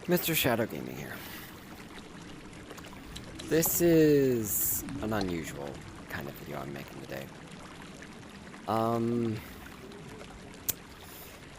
Mr. Shadow Gaming here. This is an unusual kind of video I'm making today.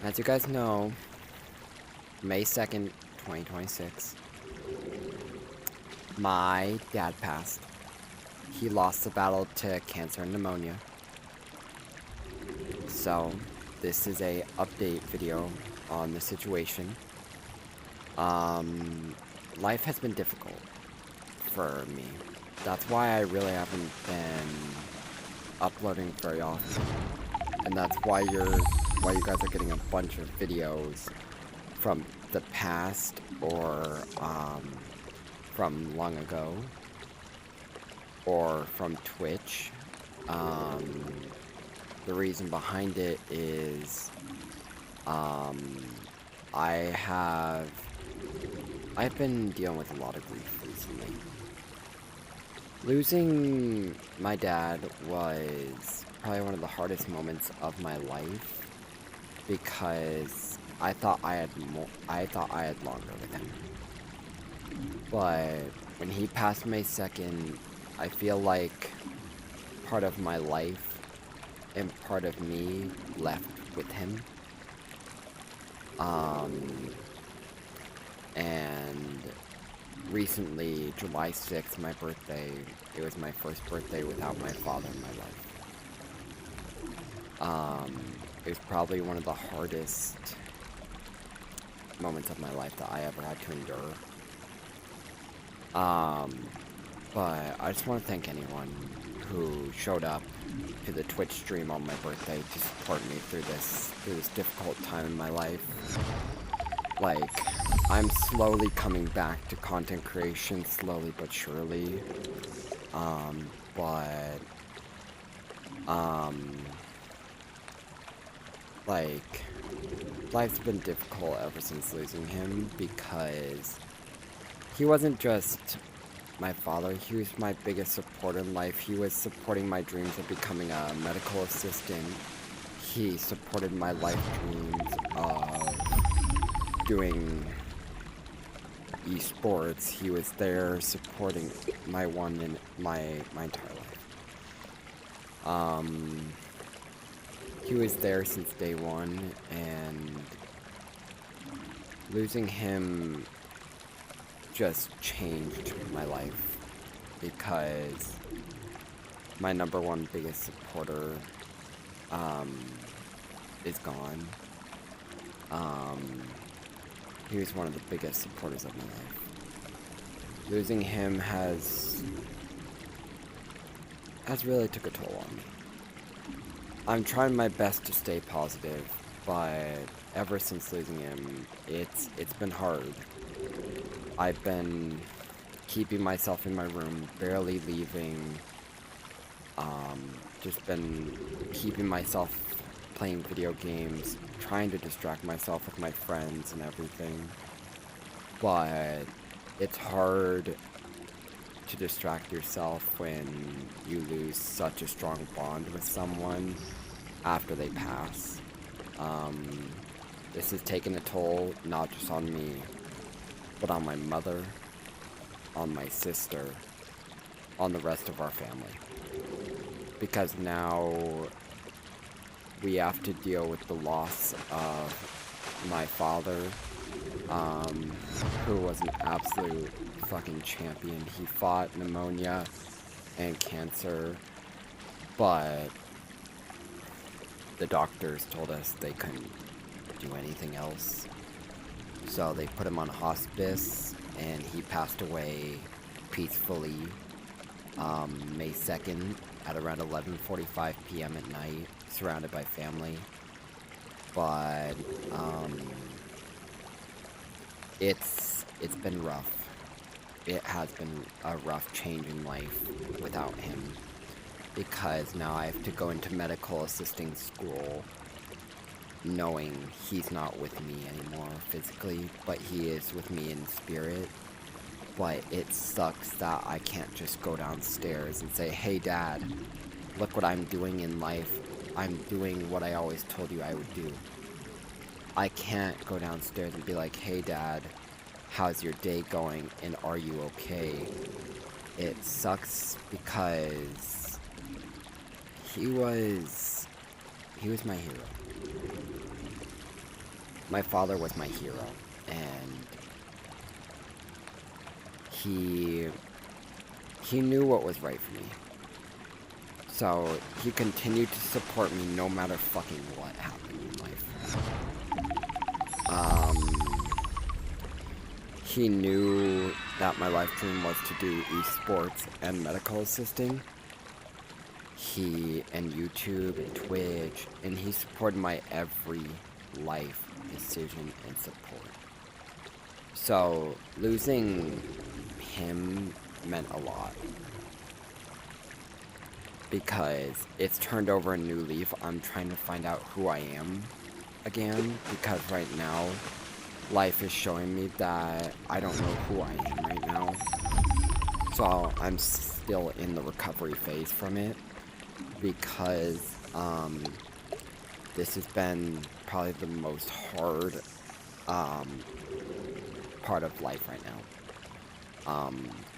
As you guys know, May 2nd, 2026, my dad passed. He lost the battle to cancer and pneumonia. So, this is a update video on the situation. Life has been difficult for me. That's why I really haven't been uploading very often. And that's why you guys are getting a bunch of videos from the past or from long ago or from Twitch. The reason behind it is I've been dealing with a lot of grief recently. Losing my dad was probably one of the hardest moments of my life because I thought I had longer with him. But when he passed May 2nd, I feel like part of my life and part of me left with him. And recently, July 6th, my birthday, it was my first birthday without my father in my life. It was probably one of the hardest moments of my life that I ever had to endure. But I just want to thank anyone who showed up to the Twitch stream on my birthday to support me through this difficult time in my life. Like, I'm slowly coming back to content creation, slowly but surely. Like, life's been difficult ever since losing him because he wasn't just my father, he was my biggest supporter in life. He was supporting my dreams of becoming a medical assistant. He supported my life dreams of doing esports. He was there supporting my entire life. He was there since day one, and losing him just changed my life because my number one biggest supporter is gone. He was one of the biggest supporters of my life. Losing him has really took a toll on me. I'm trying my best to stay positive, but ever since losing him, it's been hard. I've been keeping myself in my room, barely leaving, just been keeping myself playing video games, trying to distract myself with my friends and everything. But it's hard to distract yourself when you lose such a strong bond with someone after they pass. This has taken a toll, not just on me, but on my mother, on my sister, on the rest of our family. Because now we have to deal with the loss of my father, who was an absolute fucking champion. He fought pneumonia and cancer, but the doctors told us they couldn't do anything else. So they put him on hospice, and he passed away peacefully May 2nd at around 11:45 p.m. at night, surrounded by family. But it's been rough. It has been a rough change in life without him, because now I have to go into medical assisting school knowing he's not with me anymore physically, but he is with me in spirit. But it sucks that I can't just go downstairs and say, "Hey Dad, look what I'm doing in life. I'm doing what I always told you I would do." I can't go downstairs and be like, "Hey Dad, how's your day going, and are you okay? It sucks because he was my hero. My father was my hero, and he knew what was right for me. So he continued to support me no matter fucking what happened in life. He knew that my life dream was to do esports and medical assisting. And YouTube and Twitch, and he supported my every life decision and support. So losing him meant a lot, because it's turned over a new leaf. I'm trying to find out who I am again, because right now life is showing me that I don't know who I am right now. So I'm still in the recovery phase from it, because this has been probably the most hard part of life right now.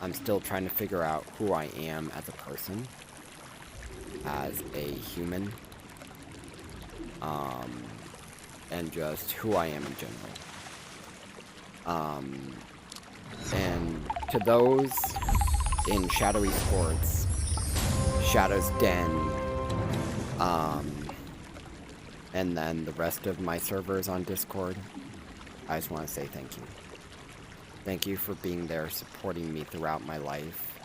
I'm still trying to figure out who I am as a person, as a human, and just who I am in general. And to those in Shadowy Sports, Shadow's Den, and then the rest of my servers on Discord, I just want to say thank you. Thank you for being there, supporting me throughout my life.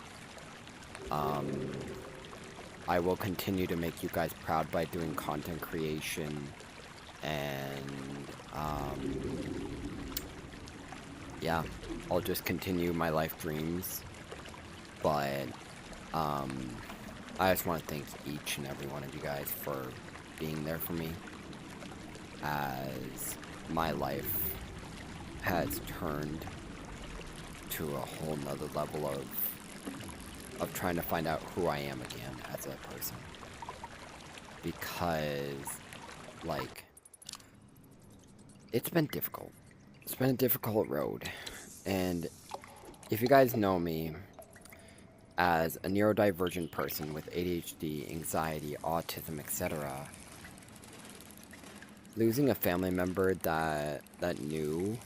I will continue to make you guys proud by doing content creation, and yeah, I'll just continue my life dreams. But I just want to thank each and every one of you guys for being there for me, as my life has turned to a whole nother level of trying to find out who I am again as a person. Because, like, it's been difficult. It's been a difficult road. And if you guys know me as a neurodivergent person with ADHD, anxiety, autism, etc., losing a family member that knew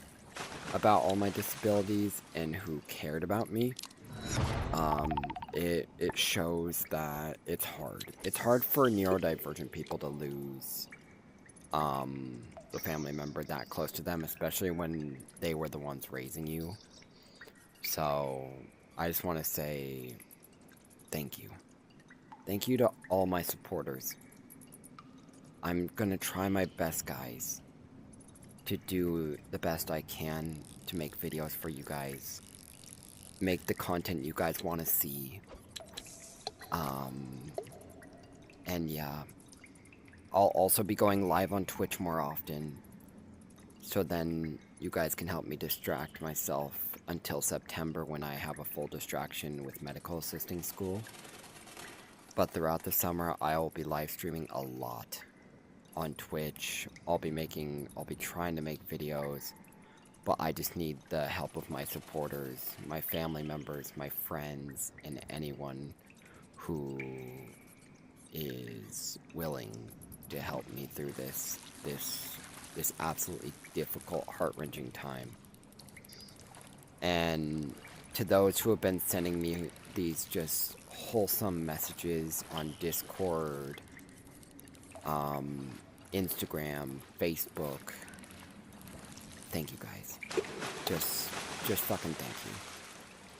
about all my disabilities and who cared about me, it shows that it's hard. It's hard for neurodivergent people to lose the family member that close to them, especially when they were the ones raising you. So I just want to say thank you. Thank you to all my supporters. I'm gonna try my best, guys, to do the best I can to make videos for you guys. Make the content you guys want to see. And yeah, I'll also be going live on Twitch more often, so then you guys can help me distract myself until September, when I have a full distraction with medical assisting school. But throughout the summer, I'll be live streaming a lot on Twitch. I'll be trying to make videos, but I just need the help of my supporters, my family members, my friends, and anyone who is willing to help me through this absolutely difficult, heart-wrenching time. And to those who have been sending me these just wholesome messages on Discord, Instagram, Facebook, thank you guys. Just fucking thank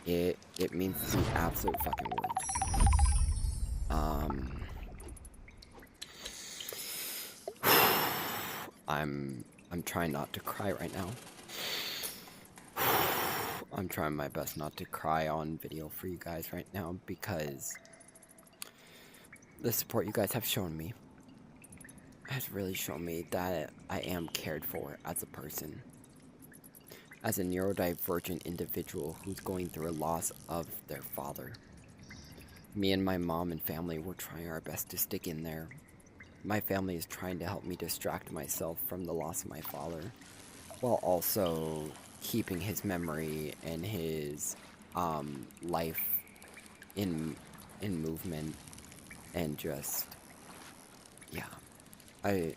you. It means the absolute fucking world. I'm trying not to cry right now. I'm trying my best not to cry on video for you guys right now, because the support you guys have shown me has really shown me that I am cared for as a person. As a neurodivergent individual who's going through a loss of their father. Me and my mom and family were trying our best to stick in there. My family is trying to help me distract myself from the loss of my father, while also keeping his memory and his life in movement, and just, yeah, I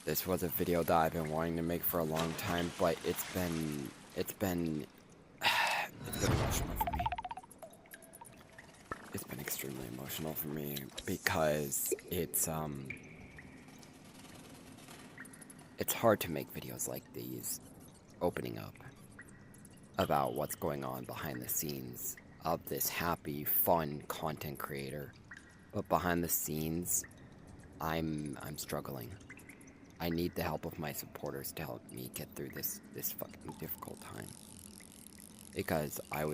this was a video that I've been wanting to make for a long time, but it's been it's been emotional for me. It's been extremely emotional for me because it's hard to make videos like these, opening up about what's going on behind the scenes of this happy, fun content creator. But behind the scenes, I'm struggling. I need the help of my supporters to help me get through this fucking difficult time. Because I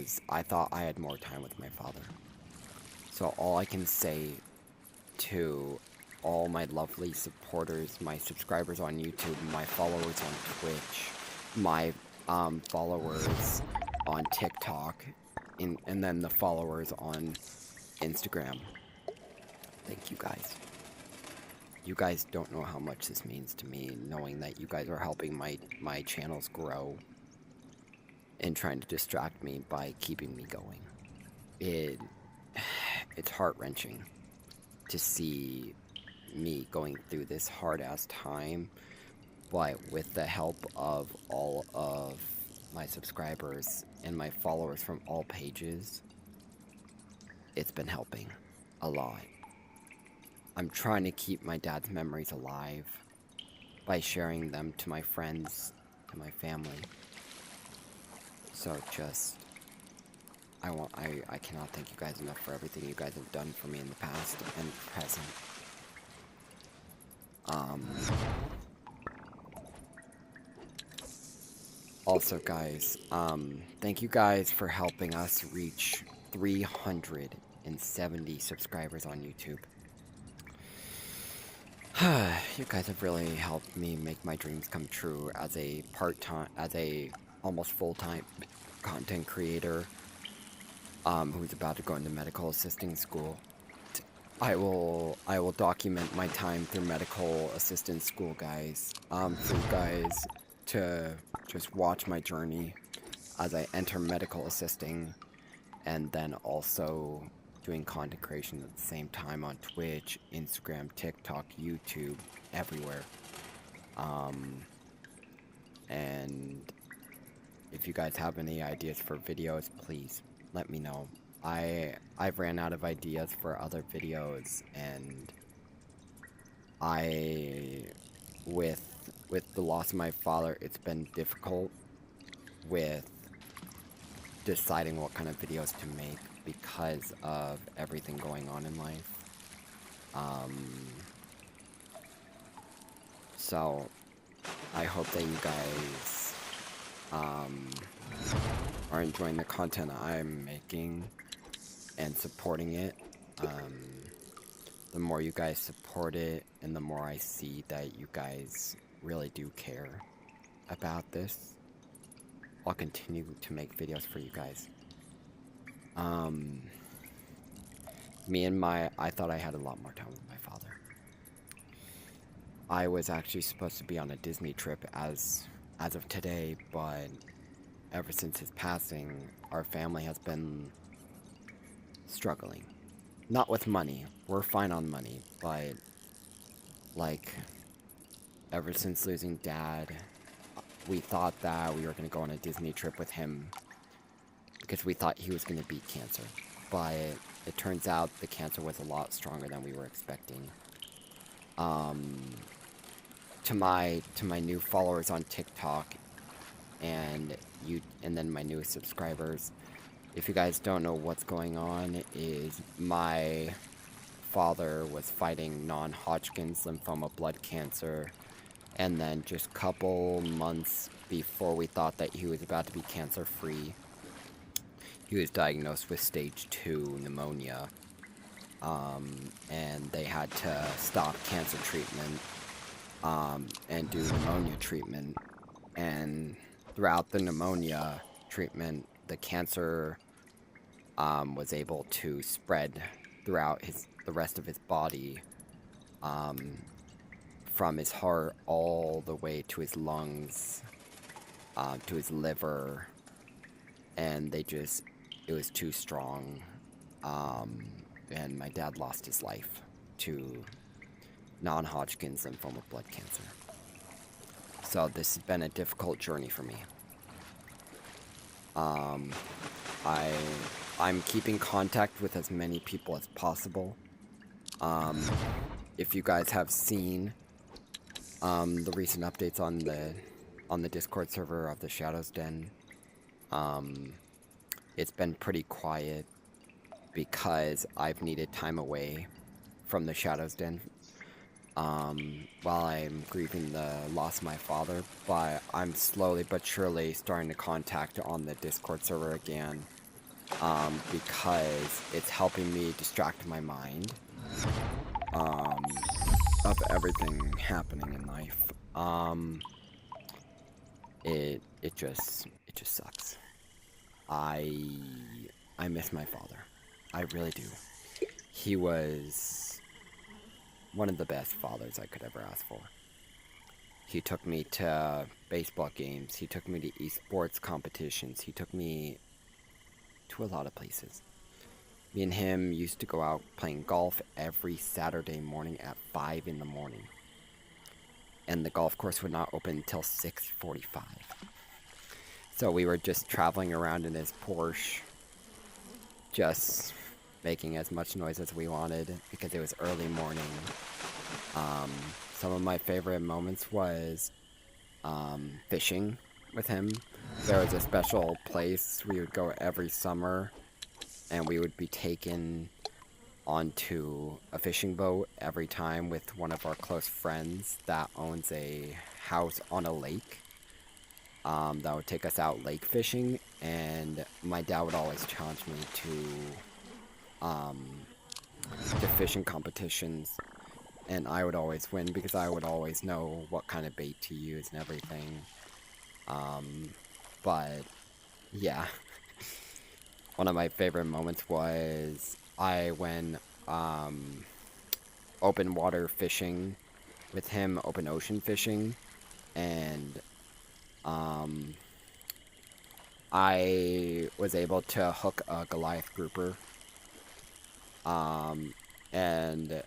thought I had more time with my father. So all I can say to all my lovely supporters, my subscribers on YouTube, my followers on Twitch, my followers on TikTok, and then the followers on Instagram. Thank you guys. You guys don't know how much this means to me, knowing that you guys are helping my channels grow and trying to distract me by keeping me going. It's heart-wrenching to see me going through this hard-ass time, but with the help of all of my subscribers and my followers from all pages, it's been helping a lot. I'm trying to keep my dad's memories alive by sharing them to my friends, to my family. So just, I cannot thank you guys enough for everything you guys have done for me in the past and present. Also, guys, thank you guys for helping us reach 370 subscribers on YouTube. You guys have really helped me make my dreams come true as a almost full-time content creator, who's about to go into medical assisting school. I will document my time through medical assistant school, guys, for you guys to just watch my journey as I enter medical assisting, and then also doing content creation at the same time on Twitch, Instagram, TikTok, YouTube, everywhere. And if you guys have any ideas for videos, please let me know. I've ran out of ideas for other videos, and with the loss of my father, it's been difficult with deciding what kind of videos to make because of everything going on in life. So I hope that you guys are enjoying the content I'm making and supporting it. The more you guys support it, and the more I see that you guys really do care about this, I'll continue to make videos for you guys. I thought I had a lot more time with my father. I was actually supposed to be on a Disney trip as of today, but ever since his passing, our family has been struggling. Not with money. We're fine on money, but like, ever since losing Dad, we thought that we were going to go on a Disney trip with him because we thought he was going to beat cancer. But it turns out the cancer was a lot stronger than we were expecting. To my new followers on TikTok and then my new subscribers, if you guys don't know what's going on, is my father was fighting non-Hodgkin's lymphoma blood cancer, and then just a couple months before we thought that he was about to be cancer-free, he was diagnosed with stage 2 pneumonia, and they had to stop cancer treatment and do pneumonia treatment. And throughout the pneumonia treatment, the cancer was able to spread throughout the rest of his body, from his heart all the way to his lungs, to his liver, and it was too strong. And my dad lost his life to non-Hodgkin's lymphoma blood cancer. So this has been a difficult journey for me. I'm keeping contact with as many people as possible. If you guys have seen the recent updates on the Discord server of the Shadows Den, it's been pretty quiet because I've needed time away from the Shadows Den while I'm grieving the loss of my father, but I'm slowly but surely starting to contact on the Discord server again because it's helping me distract my mind of everything happening in life. It just sucks. I miss my father. I really do. He was one of the best fathers I could ever ask for. He took me to baseball games. He took me to esports competitions. He took me to a lot of places. Me and him used to go out playing golf every Saturday morning at 5 in the morning. And the golf course would not open until 6:45. So we were just traveling around in his Porsche, just making as much noise as we wanted because it was early morning. Some of my favorite moments was fishing with him. There was a special place we would go every summer, and we would be taken onto a fishing boat every time with one of our close friends that owns a house on a lake. That would take us out lake fishing, and my dad would always challenge me to fishing competitions, and I would always win because I would always know what kind of bait to use and everything. But yeah, one of my favorite moments was I went open water fishing with him, open ocean fishing, and I was able to hook a Goliath grouper. And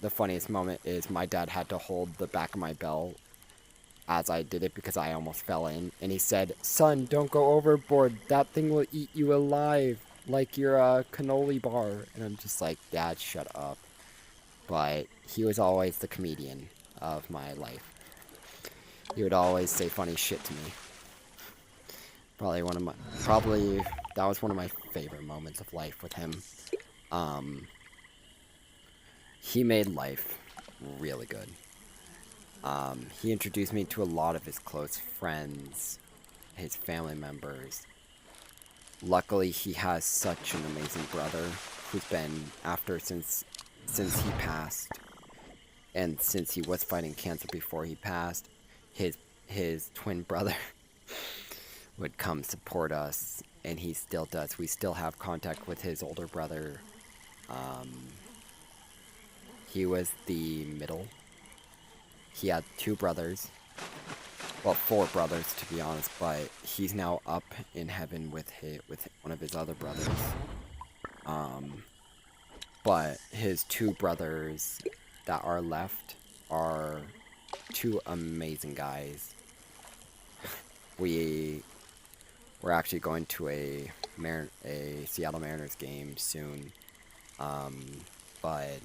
the funniest moment is my dad had to hold the back of my belt as I did it because I almost fell in. And he said, "Son, don't go overboard. That thing will eat you alive like you're a cannoli bar." And I'm just like, "Dad, shut up." But he was always the comedian of my life. He would always say funny shit to me. Probably that was one of my favorite moments of life with him. He made life really good. He introduced me to a lot of his close friends, his family members. Luckily, he has such an amazing brother who's been after since he passed, and since he was fighting cancer before he passed, his twin brother would come support us, and he still does. We still have contact with his older brother. He was the middle. He had 2 brothers. Well, 4 brothers to be honest, but he's now up in heaven with one of his other brothers. But his 2 brothers that are left are 2 amazing guys. We're actually going to a Seattle Mariners game soon. But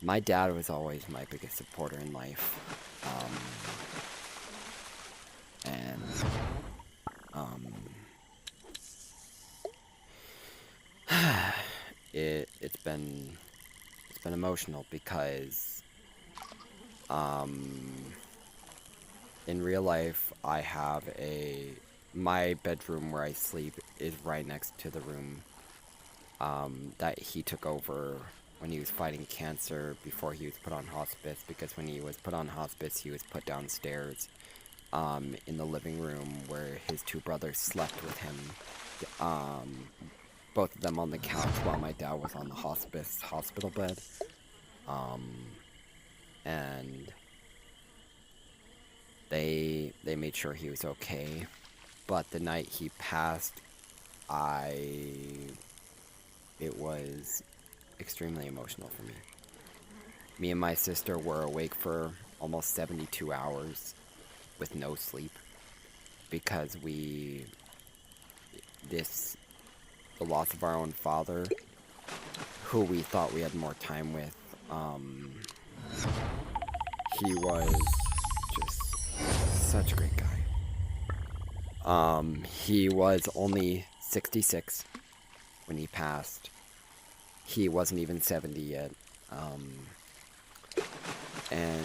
my dad was always my biggest supporter in life. It's been emotional because in real life I have my bedroom where I sleep is right next to the room that he took over when he was fighting cancer before he was put on hospice, because when he was put on hospice he was put downstairs in the living room where his 2 brothers slept with him, both of them on the couch while my dad was on the hospital bed. And they made sure he was okay. But the night he passed, it was extremely emotional for me. Me and my sister were awake for almost 72 hours with no sleep because the loss of our own father, who we thought we had more time with, he was just such a great guy. He was only 66 when he passed. He wasn't even 70 yet. And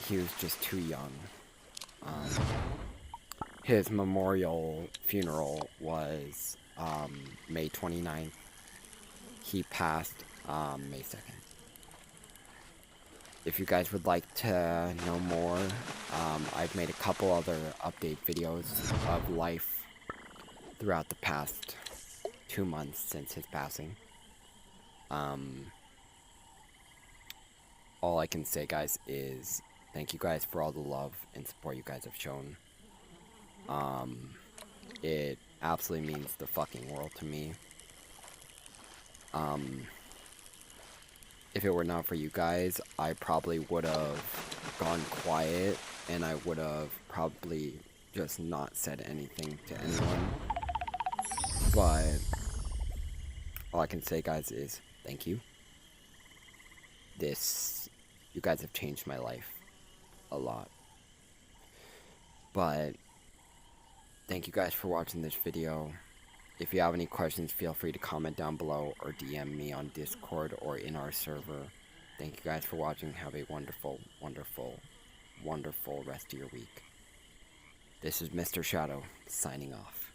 he was just too young. His memorial funeral was May 29th. He passed May 2nd. If you guys would like to know more, I've made a couple other update videos of life throughout the past 2 months since his passing. All I can say, guys, is thank you guys for all the love and support you guys have shown. It absolutely means the fucking world to me. If it were not for you guys, I probably would have gone quiet, and I would have probably just not said anything to anyone. But all I can say, guys, is thank you. You guys have changed my life a lot. But thank you guys for watching this video. If you have any questions, feel free to comment down below or DM me on Discord or in our server. Thank you guys for watching. Have a wonderful, wonderful, wonderful rest of your week. This is Mr. Shadow, signing off.